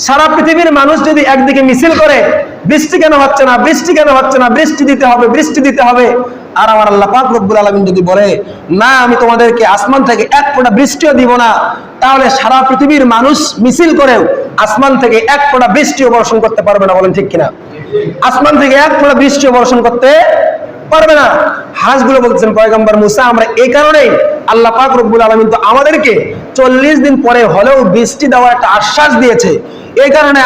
সারা পৃথিবীর মানুষ যদি একদিকে মিছিল করে বৃষ্টি কেন হচ্ছে না, বৃষ্টি কেন হচ্ছে না, বৃষ্টি দিতে হবে, বৃষ্টি দিতে হবে, আর আমার আল্লাহ পাক রব্বুল আলামিন যদি বলে না আমি তোমাদেরকে আসমান থেকে এক ফোঁটা বৃষ্টিও দিব না, তাহলে সারা পৃথিবীর মানুষ মিছিল করেও আসমান থেকে এক ফোঁটা বৃষ্টিও বর্ষণ করতে পারবে না। বলেন ঠিক কিনা? আসমান থেকে এক ফোঁটা বৃষ্টিও বর্ষণ করতে পারবে না। হাঁসগুলো বলতেছেন পয়গম্বর মুসা আমরা এই কারণেই আল্লাহ পাক রব্বুল আলামিন তো আমাদেরকে 40 দিন পরে হলেও বৃষ্টি দেওয়ার একটা আশ্বাস দিয়েছে, এই কারণে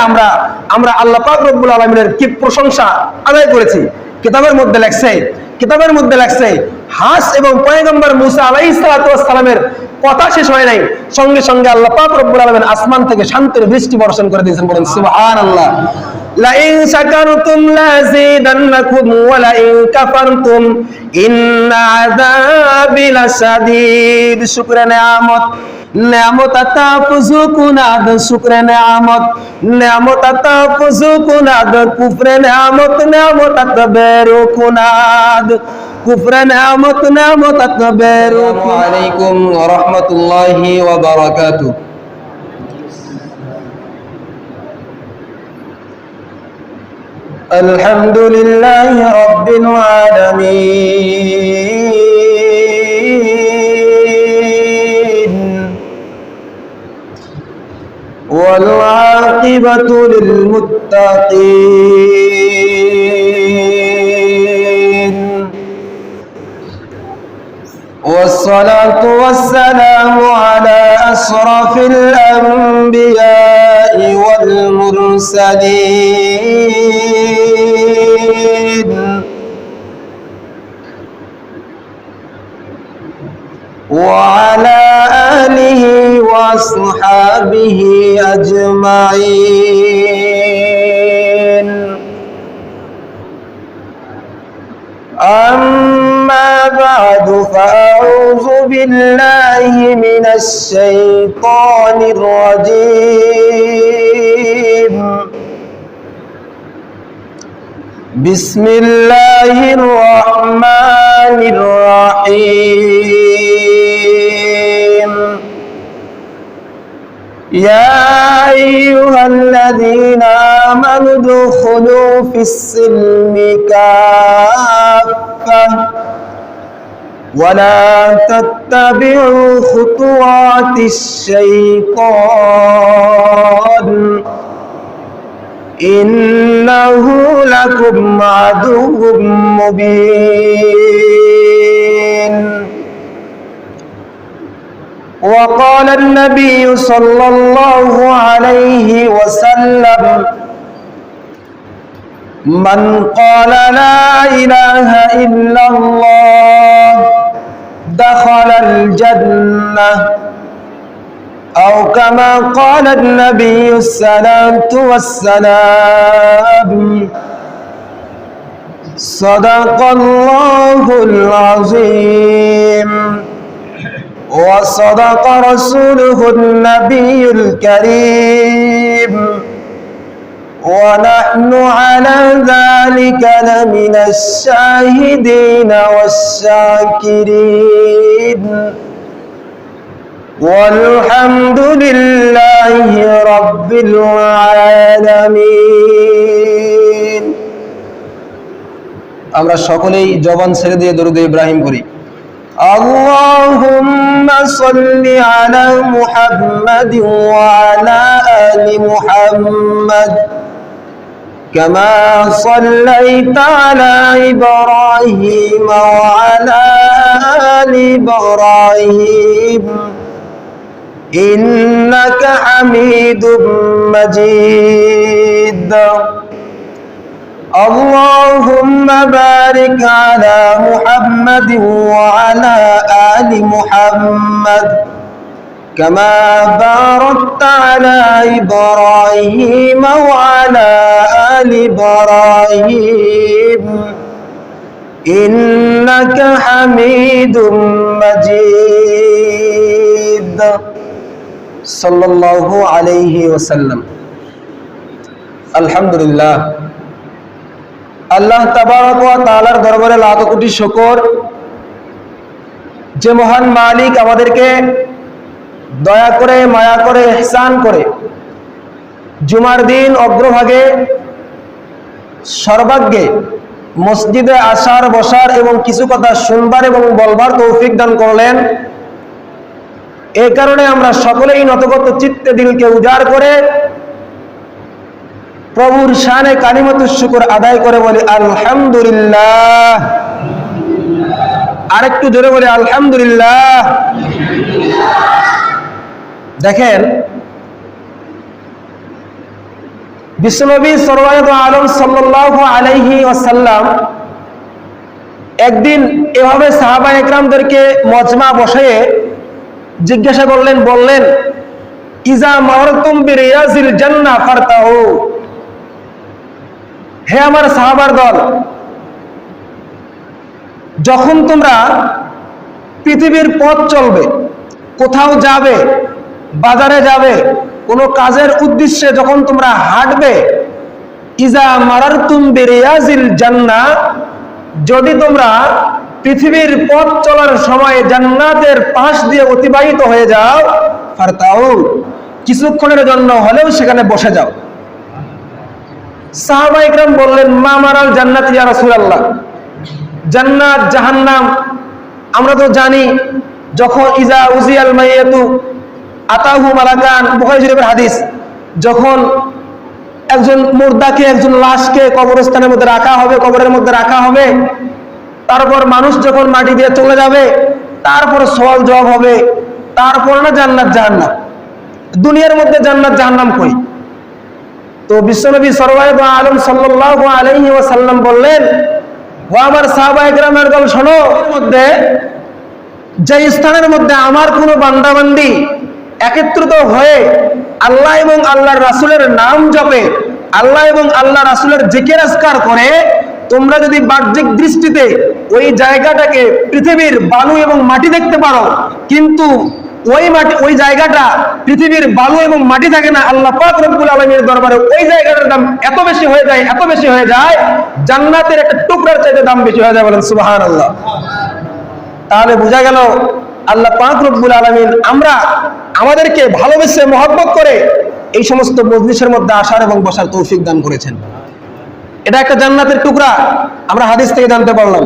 আমরা আল্লাহ পাক রব্বুল আলামিনের কি প্রশংসা আদায় করেছি। কিতাবের মধ্যে লেখছে হাঁস এবং পয়গম্বর মুসা আলাইহিস সালাতু ওয়াস সালামের কথা শেষ হয় নাই, সঙ্গে সঙ্গে আল্লাহ পাক রব্বুল আলামিন আসমান থেকে শান্তির বৃষ্টি বর্ষণ করে দিয়েছেন। বলেন সুবহানাল্লাহ। লাইন শাকারতুম লাযিদান্নাকুম ওয়া লাইন কাফারতুম ইন্না আযাবি লাশাদীদ। শুকরে নিয়ামত, নিয়ামত আতা ফুজুকুনাদ, শুকরে নিয়ামত, নিয়ামত আতা ফুজুকুনাদ, কুফরে নিয়ামত, নিয়ামত আতা বেরুকুনাদ, কুফরে নিয়ামত, নিয়ামত আতা বেরুকুনাদ। আসসালামু আলাইকুম ওয়া রাহমাতুল্লাহি ওয়া বারাকাতুহু। আলহামদুলিল্লাহি রাব্বিল আলামিন ওয়াল আকিবাতু লিল মুত্তাকিন والصلاة والسلام على أشرف الأنبياء والمرسلين وعلى آله وأصحابه أجمعين. أما بعد فأعوذ بالله من الشيطان الرجيم. بسم الله الرحمن الرحيم. يا أيها الذين آمنوا ادخلوا في السلم كافة ولا تتبعوا خطوات الشيطان إنه لكم عدو مبين. وقال النبي صلى الله عليه وسلم من قال لا إله إلا الله دخل الجنة أو كما قال النبي الصلاة والسلام. صدق الله العظيم وصدق رسوله النبي الكريم ونحن على ذلك لمن الشاهدين والشاكرين والحمد لله رب العالمين. আমরা সকলেই জবান ছেড়ে দিয়ে দরুদ ইব্রাহিম করি। اللهم صل على محمد وعلى آل محمد كما صليت على إبراهيم وعلى آل إبراهيم إنك حميد مجيد. اللهم بارك على محمد وعلى آل محمد كما باركت على إبراهيم وعلى آل إبراهيم إنك حميد مجيد. صلى الله عليه وسلم. الحمد لله. আল্লাহ তাবারক ওয়া তাআলার দরবারে লাখ কোটি শুকর, যে মহান মালিক আমাদেরকে দয়া করে, মায়া করে, ইহসান করে জুমার দিন অগ্রভাগে সর্বাগ্যে মসজিদে আসার, বসার এবং কিছু কথা শুনবার এবং বলবার তৌফিক দান করলেন। এই কারণে আমরা সকলেই নতগত চিত্তে দিলকে উজাড় করে প্রভুর শানে কালিমাতুশ শুকর আদায় করে বলি আলহামদুলিল্লাহ। আরেকটু জোরে বলি আলহামদুলিল্লাহ। দেখেন, বিশ্বনবী সরওয়ারে আলম সাল্লাল্লাহু আলাইহি ওয়াসাল্লাম একদিন এভাবে সাহাবায়ে কেরামদেরকে মজমা বসিয়ে জিজ্ঞাসা করলেন, বললেন, ইজা মারতুম বিরিয়াজিল জান্নাহ ফারতাহু। হে আমার সাহাবার দল, যখন তোমরা পৃথিবীর পথ চলবে, কোথাও যাবে, বাজারে যাবে, কোনো কাজের উদ্দেশ্যে যখন তোমরা হাঁটবে, ইজা মারারতুম বিরিয়াজিল জান্নাহ, যদি তোমরা পৃথিবীর পথ চলার সময় জান্নাতের পাশ দিয়ে অতিবাহিত হয়ে যাও, ফারতাউ, কিছুক্ষণের জন্য হলেও সেখানে বসে যাও। সাহাবায়ে কেরাম বললেন, মা মারাল জান্নাত ইয়া রাসূলুল্লাহ, জান্নাত জাহান্নাম আমরা তো জানি। যখন ইজা উজিয়াল মাইয়াতু আতাহু মালাকান, বুখারী শরীফের হাদিস, যখন একজন মুর্দাকে, একজন লাশকে কবরস্থানের মধ্যে রাখা হবে, কবরের মধ্যে রাখা হবে, তারপর মানুষ যখন মাটি দিয়ে চলে যাবে, তারপর সওয়াল জবাব হবে, তারপর না জান্নাত জাহান্নাম। দুনিয়ার মধ্যে জান্নাত জাহান্নাম কই? তো বিশ্বনবী সরওয়ারে আলম সাল্লাল্লাহু আলাইহি ওয়াসাল্লাম বললেন, ও আমার সাহাবায়ে কেরামের দল, শোনো, মধ্যে যে স্থানের মধ্যে আমার কোনো বান্দাবান্দি একত্রিত হয়ে আল্লাহ এবং আল্লাহর রাসূলের নাম জপে, আল্লাহ এবং আল্লাহ রাসূলের জিকির আজকার করে, তোমরা যদি বাহ্যিক দৃষ্টিতে ওই জায়গাটাকে পৃথিবীর বালু এবং মাটি দেখতে পারো, কিন্তু ওই জায়গাটা পৃথিবীর বালু এবং মাটি থাকে না, আল্লাহ পাক রব্বুল আলামিনের দরবারে ওই জায়গাটার দাম এত বেশি হয়ে যায়, এত বেশি হয়ে যায়, জান্নাতের একটা টুকরার চাইতে দাম বেশি হয়ে যায়। বলেন সুবহানাল্লাহ। তাহলে বোঝা গেল আল্লাহ পাক রব্বুল আলামিন আমাদেরকে ভালোবেসে মহব্বত করে এই সমস্ত মজলিসের মধ্যে আসার এবং বসার তৌফিক দান করেছেন। এটা একটা জান্নাতের টুকরা, আমরা হাদিস থেকে জানতে পারলাম।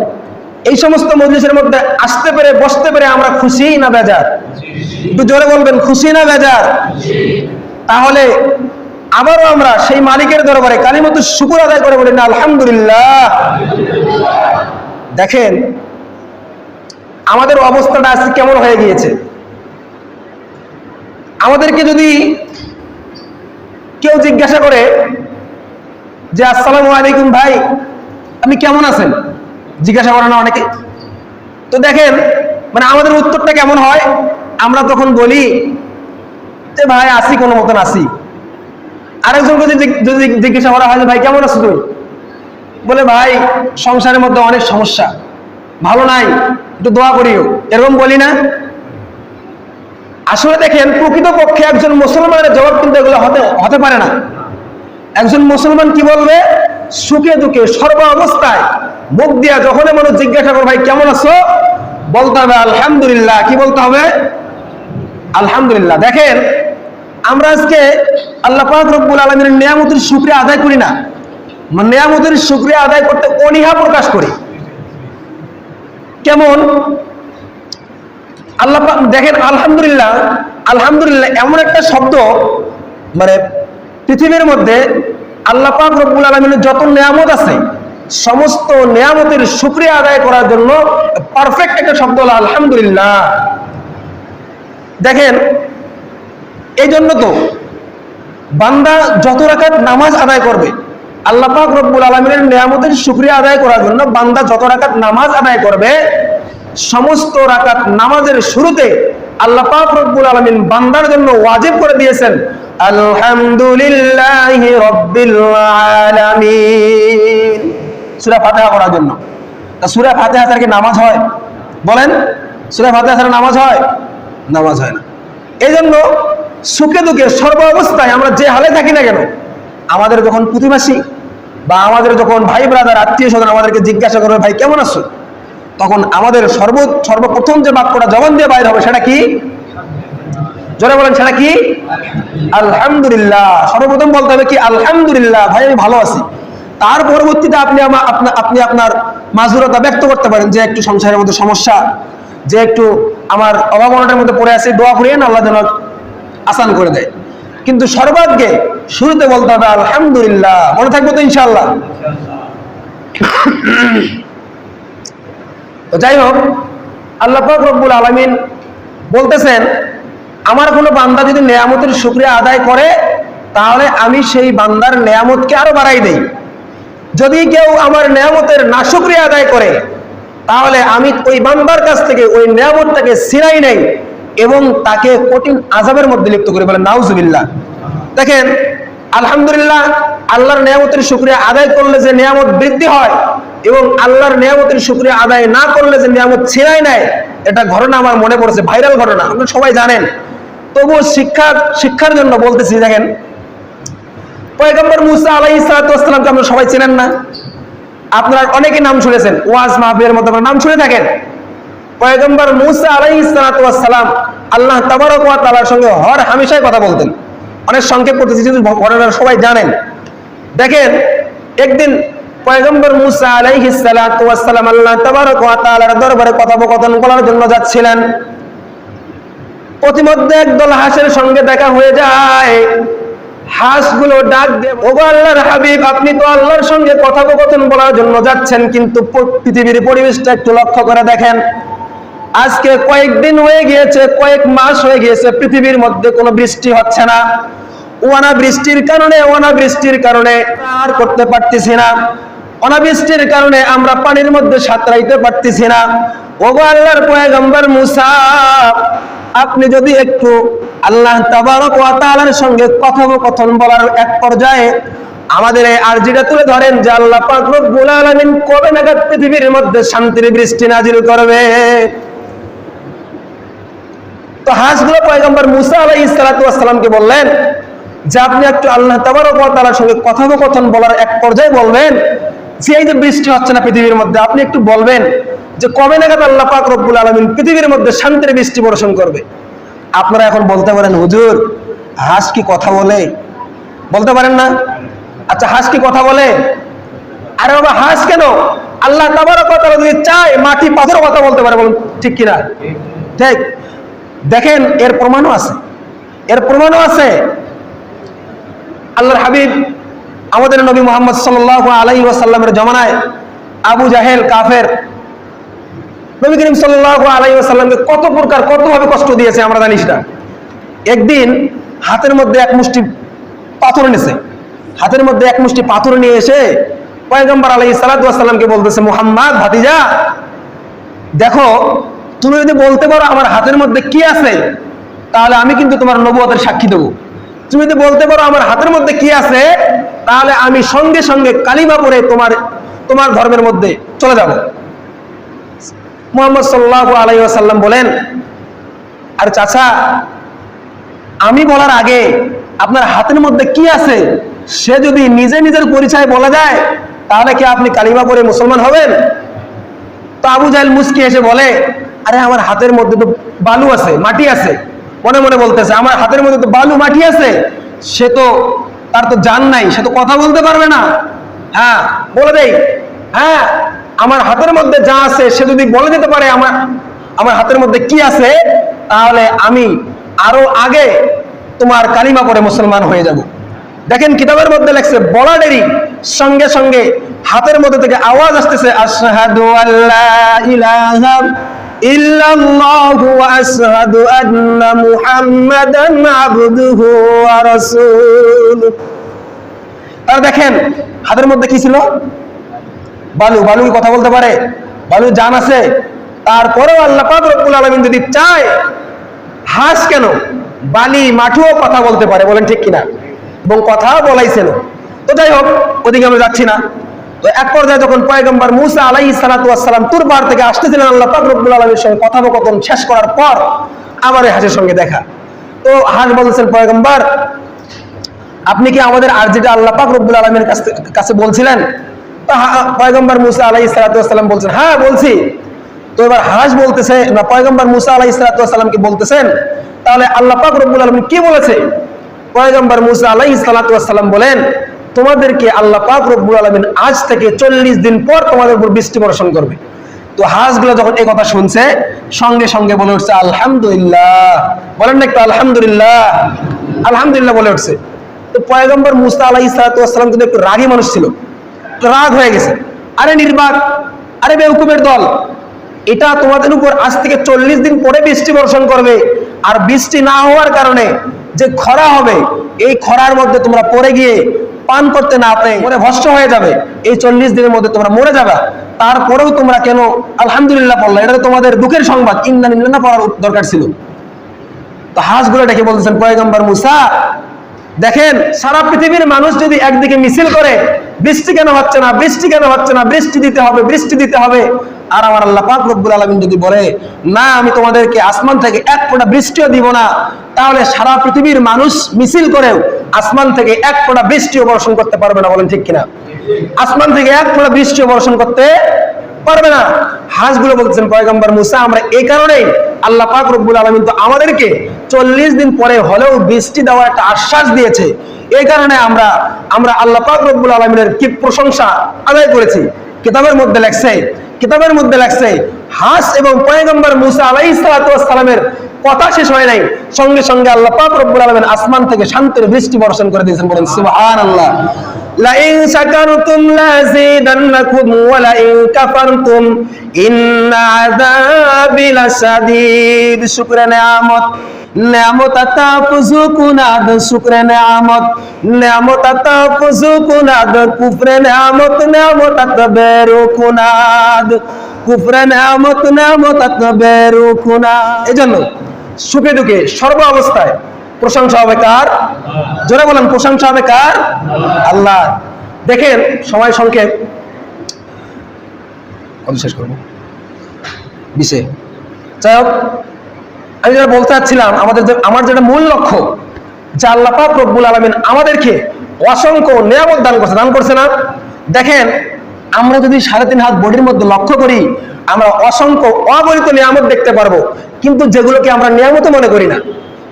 এই সমস্ত মজলিসের মধ্যে আসতে পেরে, বসতে পেরে আমরা খুশি না বেজার? একটু জোরে বলবেন, খুশি না বেজার? তাহলে আবারও আমরা সেই মালিকের দরবারে কালিমাতুশ শুকর আদায় করে বলি না আলহামদুলিল্লাহ। দেখেন আমাদের অবস্থাটা আজকে কেমন হয়ে গিয়েছে। আমাদেরকে যদি কেউ জিজ্ঞাসা করে যে আসসালামু আলাইকুম ভাই, আপনি কেমন আছেন, জিজ্ঞাসা করে না অনেকে। তো দেখেন মানে আমাদের উত্তরটা কেমন হয়, আমরা তখন বলি যে ভাই আসি, কোনো মতন আসি। আরেকজনকে যদি জিজ্ঞাসা করা হয় যে ভাই কেমন আছো তুমি, বলে ভাই সংসারের মধ্যে অনেক সমস্যা, ভালো নাই, একটু দোয়া করিও, এরকম বলি না? আসলে দেখেন প্রকৃতপক্ষে একজন মুসলমানের জবাব কিন্তু এগুলো হতে পারে না। একজন মুসলমান কি বলবে? সুখে দুঃখে সর্ব অবস্থায় মুখ দিয়া যখন মানুষ জিজ্ঞাসা করে ভাই কেমন আছো, বলতে হবে আলহামদুলিল্লাহ। কি বলতে হবে? আলহামদুলিল্লাহ। দেখেন আমরা আজকে আল্লাহ পাক রব্বুল আলামিনের নিয়ামতের শুকরিয়া আদায় করি না, নিয়ামতের শুকরিয়া আদায় করতে অনীহা প্রকাশ করি। কেমন? আল্লাহ পাক দেখেন আলহামদুলিল্লাহ, আলহামদুলিল্লাহ এমন একটা শব্দ, মানে পৃথিবীর মধ্যে আল্লাহ পাক রব্বুল আলামিনের যত নিয়ামত আছে সমস্ত নিয়ামতের শুকরিয়া আদায় করার জন্য পারফেক্ট একটা শব্দ হলো আলহামদুলিল্লাহ। দেখেন এই জন্য তো বান্দা যত রাকাত নামাজ আদায় করবে, আল্লাহ পাক রব্বুল আলামিনের নিয়ামতের শুকরিয়া আদায় করার জন্য বান্দা যত রাকাত নামাজ আদায় করবে, সমস্ত রাকাত নামাজের শুরুতে আল্লাহ পাক রব্বুল আলামিন বান্দার জন্য ওয়াজিব করে দিয়েছেন আলহামদুলিল্লাহি রাব্বিল আলামিন, সূরা ফাতিহা পড়ার জন্য। তা সূরা ফাতিহা ছাড়া কি নামাজ হয়? বলেন, সূরা ফাতিহা ছাড়া নামাজ হয়? নামাজ হয় না। এই জন্য সুখে দুঃখে সর্ব অবস্থায় আমরা যে হালে থাকি না কেন, আমাদের যখন প্রতিবেশী বা আমাদের যখন ভাই ব্রাদার আত্মীয় স্বজন আমাদেরকে জিজ্ঞাসা করবে ভাই কেমন আছো, তখন আমাদের সর্বপ্রথম যে বাক্যটা জবান দিয়ে বাইর হবে সেটা কি? জোরে বলেন সেটা কি? আলহামদুলিল্লাহ। সর্বপ্রথম বলতে হবে কি আলহামদুলিল্লাহ, ভাই আমি ভালো আছি। তার পরবর্তীতে আপনি আপনার মাজুরতা ব্যক্ত করতে পারেন যে একটু সংসারের মধ্যে সমস্যা, যে একটু আমার অভাব অনটনের মধ্যে পড়ে আছে, দোয়া করিয়েন আল্লাহ যেন আসান করে দেয়। কিন্তু সর্বাগ্যে শুরুতে বলতে হবে আলহামদুলিল্লাহ। মনে থাকবে তো ইনশাআল্লাহ? তো যাই হোক, আল্লাহ পাক রব্বুল আলামিন বলতেছেন, আমার কোনো বান্দা যদি নেয়ামতের শুকরিয়া আদায় করে তাহলে আমি সেই বান্দার নেয়ামতকে আরো বাড়াই দেই। যদি কেউ আমার নেয়ামতের নাশুকরিয়া আদায় করে তাহলে আমি ওই বান্দার কাছ থেকে ওই নেয়ামতটাকে ছিনাই নেই এবং তাকে কঠিন আযাবের মধ্যে লিপ্ত করে। বলে নাউজুবিল্লাহ। দেখেন, আলহামদুলিল্লাহ, আল্লাহর নেয়ামতের শুকরিয়া আদায় করলে যে নেয়ামত বৃদ্ধি হয় এবং আল্লাহর নেয়ামতের শুকরিয়া আদায় না করলে যে নেয়ামত ছিনাই নেয়, এটা ঘটনা আমার মনে পড়েছে, ভাইরাল ঘটনা, আপনারা সবাই জানেন। তবুও শিক্ষার জন্য বলতেছি। দেখেন, পয়গম্বর মুসা আলাইহিস সালামকে আমরা সবাই চেনেন না? আপনারা অনেকে নাম শুনেছেন, ওয়াজ মাহফিলের মধ্যে নাম শুনে থাকেন। পয়গম্বর মুসা আলাইহিস সালাম আল্লাহ তাবারক ওয়া তাআলার সঙ্গে হর হামেশাই কথা বলতেন। অনেক সংক্ষেপ করতেছি, যদি ঘটনা সবাই জানেন। দেখেন, একদিন পয়গম্বর মুসা আলাইহিস সালাম আল্লাহ তাবারক ওয়া তাআলার দরবারে কথোপকথন করার জন্য যাচ্ছিলেন। প্রতিমধ্যে একদল হাঁসের সঙ্গে দেখা হয়ে যায়। হাঁসগুলো ডাক দিয়ে, ওগো আল্লাহর হাবিব, আপনি তো আল্লাহর সঙ্গে কথোপকথন বলার জন্য যাচ্ছেন, কিন্তু পৃথিবীর পরিবেশটা একটু লক্ষ্য করে দেখেন। আজকে কয়েকদিন হয়ে গিয়েছে, কয়েক মাস হয়ে গিয়েছে, পৃথিবীর মধ্যে কোনো বৃষ্টি হচ্ছে না। অনাবৃষ্টির কারণে আর করতে পারতেছি না। অনাবৃষ্টির কারণে আমরা পানির মধ্যে সাঁতরাইতে পারতেছি না। ওগো আল্লাহর পয়গম্বর মুসা, আপনি যদি একটু আল্লাহ তাবারক ওয়া তাআলার সঙ্গে কথোপকথন বলার এক পর্যায়ে আমাদের এই আরজিটা তুলে ধরেন যে আল্লাহ পাক রব্বুল আলামিন কবে নাগাদ পৃথিবীর মধ্যে শান্তির বৃষ্টি নাজিল করবে। তো হাঁসগুলো পয়গম্বর মুসা আলাইহিস সালামকে বললেন যে আপনি একটু আল্লাহ তাবারক ওয়া তাআলার সঙ্গে কথোপকথন বলার এক পর্যায়ে বলবেন যে এই যে বৃষ্টি হচ্ছে না পৃথিবীর মধ্যে, আপনি একটু বলবেন যে কবে নাগাদ আল্লাহ পাক রব্বুল আলামিন পৃথিবীর মধ্যে শান্তির বৃষ্টি বর্ষণ করবে। আপনারা এখন বলতে পারেন, হুজুর হাঁস কি কথা বলে? বলতে পারেন না? আচ্ছা, হাঁস কি কথা বলে? আরে বাবা, হাঁস কেন? আল্লাহ তাবারক ওয়া তাআলা যদি চায় মাটি পাথর কথা বলতে পারে। বলুন ঠিক কিনা? ঠিক। দেখেন, এর প্রমাণও আছে। আল্লাহর হাবিব আমাদের নবী মুহাম্মদ সাল্লাল্লাহু আলাইহি ওয়াসাল্লামের জামানায় আবু জাহেল কাফের নবী করিম সাল্লাল্লাহু আলাইহি ওয়াসাল্লামকে কত প্রকার কতভাবে কষ্ট দিয়েছে আমরা জানি সেটা। একদিন হাতের মধ্যে এক মুষ্টি পাথর নিয়ে এসে পয়গম্বর আলাইহিস সালাতু ওয়াস সালামকে বলতেছে, মুহাম্মদ ভাতিজা, দেখো তুমি যদি বলতে পারো আমার হাতের মধ্যে কি আছে তাহলে আমি কিন্তু তোমার নবুয়তের সাক্ষী দেবো। তুমি যদি বলতে পারো আমার হাতের মধ্যে কি আছে তাহলে আমি সঙ্গে সঙ্গে কালিমা পড়ে তোমার ধর্মের মধ্যে চলে যাব। মুহাম্মদ সাল্লাল্লাহু আলাইহি ওয়াসাল্লাম বলেন, আর চাচা, আমি বলার আগে আপনার হাতের মধ্যে কি আছে সে যদি নিজের পরিচয় বলা যায় তাহলে কি আপনি কালিমা পড়ে মুসলমান হবেন? তো আবু জাহেল মুস্কি এসে বলে, আরে আমার হাতের মধ্যে তো বালু আছে, মাটি আছে। মনে মনে বলতেছে, আমার হাতের মধ্যে তো বালু মাটি আছে, সে তো তার তো জান নাই, সে তো কথা বলতে পারবে না। হ্যাঁ, বলে দেই, হ্যাঁ আমার হাতের মধ্যে যা আছে সে যদি বলে দিতে পারে আমার হাতের মধ্যে কি আছে তাহলে আমি আরো আগে তোমার কালিমা পড়ে মুসলমান হয়ে যাব। দেখেন কিতাবের মধ্যে লেখছে, বলা দেরি সঙ্গে সঙ্গে হাতের মধ্যে থেকে আওয়াজ আসতেছে, আশহাদু আল্লা ইলাহা ইল্লাল্লাহু ওয়া আশহাদু আন্না মুহাম্মাদান আবদুহু ওয়া রাসূলুহু। আর দেখেন হাতের মধ্যে কি ছিল? বালু কথা বলতে পারে, বালু জান আছে। তারপরেও আল্লাহ পাক রব্বুল আলামিন যদি চায়, হাঁস কেন বালি মাটিও কথা বলতে পারে। বলেন ঠিক কিনা? এবং কথা বলাইছিল। তো যাই হোক, ওদিকে আমরা যাচ্ছি না। তো এক পর্যায়ে যখন পয়গম্বর মুসা আলাইহিস সালাতু ওয়াস সালাম তুর পাহাড় থেকে আসতেছিলেন আল্লাহ পাক রব্বুল আলামিনের সঙ্গে কথোপকথন শেষ করার পর আবার এই হাঁসের সঙ্গে দেখা। তো হাঁস বলছেন, পয়গম্বর আপনি কি আমাদের আরজিটা আল্লাহ পাক রব্বুল আলামিনের কাছে বলছিলেন? তো পয়গম্বর মুসা আলাইহিস সালাতু ওয়াস সালাম বলছেন, হ্যাঁ বলছি। তো এবার হাঁস বলতেছে না, পয়গম্বর মুসা আলাইহিস সালামকে বলতেছেন, তাহলে আল্লাহ পাক রব্বুল আলামিন কি বলেছে? পয়গম্বর মুসা আলাইহিস সালাম বলেন, তোমাদেরকে আল্লাহ পাক রব্বুল আলামিন আজ থেকে 40 দিন পর তোমাদের উপর বৃষ্টি বর্ষণ করবে। তো হাঁসগুলো যখন এই কথা শুনছে, সঙ্গে সঙ্গে বলে উঠছে আলহামদুলিল্লাহ। বলেন না একটু আলহামদুলিল্লাহ, আলহামদুলিল্লাহ বলে উঠছে। তো পয়গম্বর মুসা আলাইহিস সালাম কিন্তু একটু রাগী মানুষ ছিল, রাগ হয়ে গেছে। আরে নির্বাক, আরে বেউকুবের দল, এটা তোমাদের উপর আজ থেকে 40 দিন পরে বৃষ্টি বর্ষণ করবে, আর বৃষ্টি না হওয়ার কারণে যে খরা হবে, এই খরার মধ্যে তোমরা পড়ে গিয়ে পান করতে না পেরে মরে ভস্ম হয়ে যাবে, এই 40 দিনের মধ্যে তোমরা মরে যাবে, তারপরেও তোমরা কেন আলহামদুলিল্লাহ বললা? এটা তো তোমাদের দুঃখের সংবাদ, ইন্না লিল্লাহি না পড়ার দরকার ছিল। তো হাঁসগুলো ডেকে বলতেছেন, পয়গম্বর মুসা দেখেন, সারা পৃথিবীর মানুষ যদি একদিকে মিছিল করে বৃষ্টি কেন হচ্ছে না, বৃষ্টি কেন হচ্ছে না, বৃষ্টি দিতে হবে, বৃষ্টি দিতে হবে, আর আমার আল্লাহ পাক রব্বুল আলামিন যদি বলে না আমি তোমাদেরকে আসমান থেকে এক ফোঁটা বৃষ্টিও দিব না, তাহলে সারা পৃথিবীর মানুষ মিছিল করেও আসমান থেকে এক ফোঁটা বৃষ্টিও বর্ষণ করতে পারবে না। বলেন ঠিক কিনা? আসমান থেকে এক ফোঁটা বৃষ্টিও বর্ষণ করতে পারবে না। হাঁসগুলো বলছেন, পয়গম্বর মুসা আমরা এই কারণেই, আল্লাহ পাক রব্বুল আলামিন তো আমাদেরকে 40 দিন পরে হলেও বৃষ্টি দেওয়ার একটা আশ্বাস দিয়েছে, এই কারণে আমরা আল্লাহ পাক রব্বুল আলামিনের কি প্রশংসা আদায় করেছি। কিতাবের মধ্যে লেখছে হাঁস এবং পয়গম্বর মুসা আলাইহিস সালামের কথা শেষ হয় নাই, সঙ্গে সঙ্গে আল্লাহ পাক রব্বুল আলামিন আসমান থেকে শান্তির বৃষ্টি বর্ষণ করে দিয়েছেন। বলেন সুবহানাল্লাহ। লাইন শাকারতুম লাযিদান্নাকুম ওয়া লাইন কাফারতুম ইন্না আযাবি লাশাদীদ। শুকরে নিয়ামত, নিয়ামত আতা ফুজুকুনাদ, শুকরে নিয়ামত, নিয়ামত আতা ফুজুকুনাদ, কুফরে নিয়ামত, নিয়ামত আতা বেরুকুনাদ, কুফরে নিয়ামত, নিয়ামত আতা বেরুকুনাদ। এজন্য সুখে দুঃখে সর্ব অবস্থায় প্রশংসা হবে কার? জোরে বলেন, প্রশংসা হবে কার? আল্লাহ। দেখেন সময় সংক্ষেপ, শেষ করবো বিশে। যাই হোক, আমি যেটা বলতে চাচ্ছিলাম, আমার যেটা মূল লক্ষ্য, যে আল্লাহ পাক রব্বুল আলামিন আমাদেরকে অসংখ্য নিয়ামত দান করছে না? দেখেন, আমরা যদি 3.5 হাত বডির মধ্যে লক্ষ্য করি, আমরা অসংখ্য অগণিত নিয়ামত দেখতে পারবো, কিন্তু যেগুলোকে আমরা নিয়ামত মনে করি না।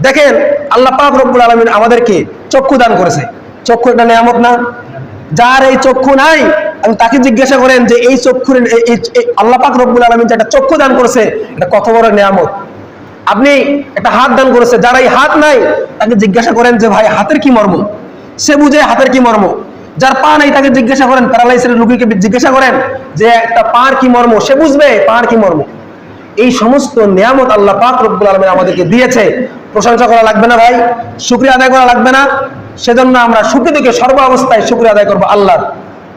দেখেন, আল্লাহ পাক রব্বুল আলামিন আমাদেরকে চক্ষু দান করেছে, চক্ষু একটা নিয়ামত না? যার এই চক্ষু নাই, আমি তাকে জিজ্ঞাসা করেন যে এই চক্ষুর আল্লাহ পাক রব্বুল আলামিন যে একটা চক্ষু দান করেছে, এটা কত বড় নিয়ামত। আপনি একটা হাত দান করেছে, যার এই হাত নাই তাকে জিজ্ঞাসা করেন যে ভাই হাতের কি মর্ম, সে বুঝে হাতের কি মর্ম। যার পা নাই তাকে জিজ্ঞাসা করেন, প্যারালাইসিস রোগীকে জিজ্ঞাসা করেন যে একটা পার কি মর্ম, সে বুঝবে পার কি মর্ম। এই সমস্ত নিয়ামত আল্লাহ পাক রব্বুল আলামিন আমাদেরকে দিয়েছে, প্রশংসা করা লাগবে না ভাই? শুকরিয়া আদায় করা লাগবে না? সেজন্য আমরা সুখে দুঃখে সর্ব অবস্থায় শুকরিয়া আদায় করবো আল্লাহর।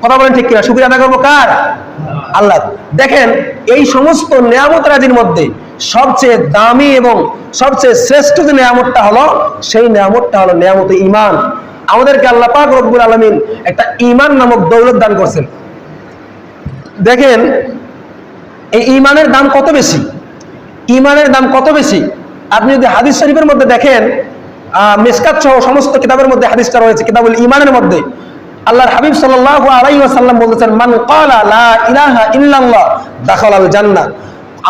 কথা বলেন ঠিক কিনা? শুকরিয়া আদায় করবো কার? আল্লাহ। দেখেন, এই সমস্ত নিয়ামত রাজির মধ্যে সবচেয়ে দামি এবং সবচেয়ে শ্রেষ্ঠ যে নিয়ামতটা হলো, সেই নিয়ামতটা হলো নিয়ামতে ঈমান। আমাদেরকে আল্লাহ পাক রব্বুল আলামিন একটা ঈমান নামক দৌলত দান করছেন। দেখেন, এই ঈমানের দাম কত বেশি, ঈমানের দাম কত বেশি। আপনি যদি হাদিস শরীফের মধ্যে দেখেন, মিশকাত সহ সমস্ত কিতাবের মধ্যে হাদিসটা রয়েছে, কিতাবুল ঈমানের মধ্যে আল্লাহর হাবিব সাল্লাল্লাহু আলাইহি ওয়াসাল্লাম বলেছেন, মান ক্বালা লা ইলাহা ইল্লাল্লাহ দাখালাল জান্নাহ।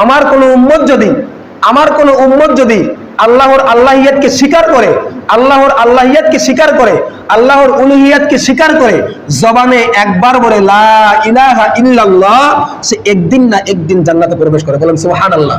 আমার কোন উম্মত যদি আল্লাহর আল্লাহিয়াতকে স্বীকার করে, আল্লাহর আল্লাহিয়াতকে স্বীকার করে, আল্লাহর উলুহিয়াতকে স্বীকার করে, জবানে একবার বলে লা ইলাহা ইল্লাল্লাহ, সে একদিন না একদিন জান্নাতে প্রবেশ করে। বলেন সুবহানাল্লাহ।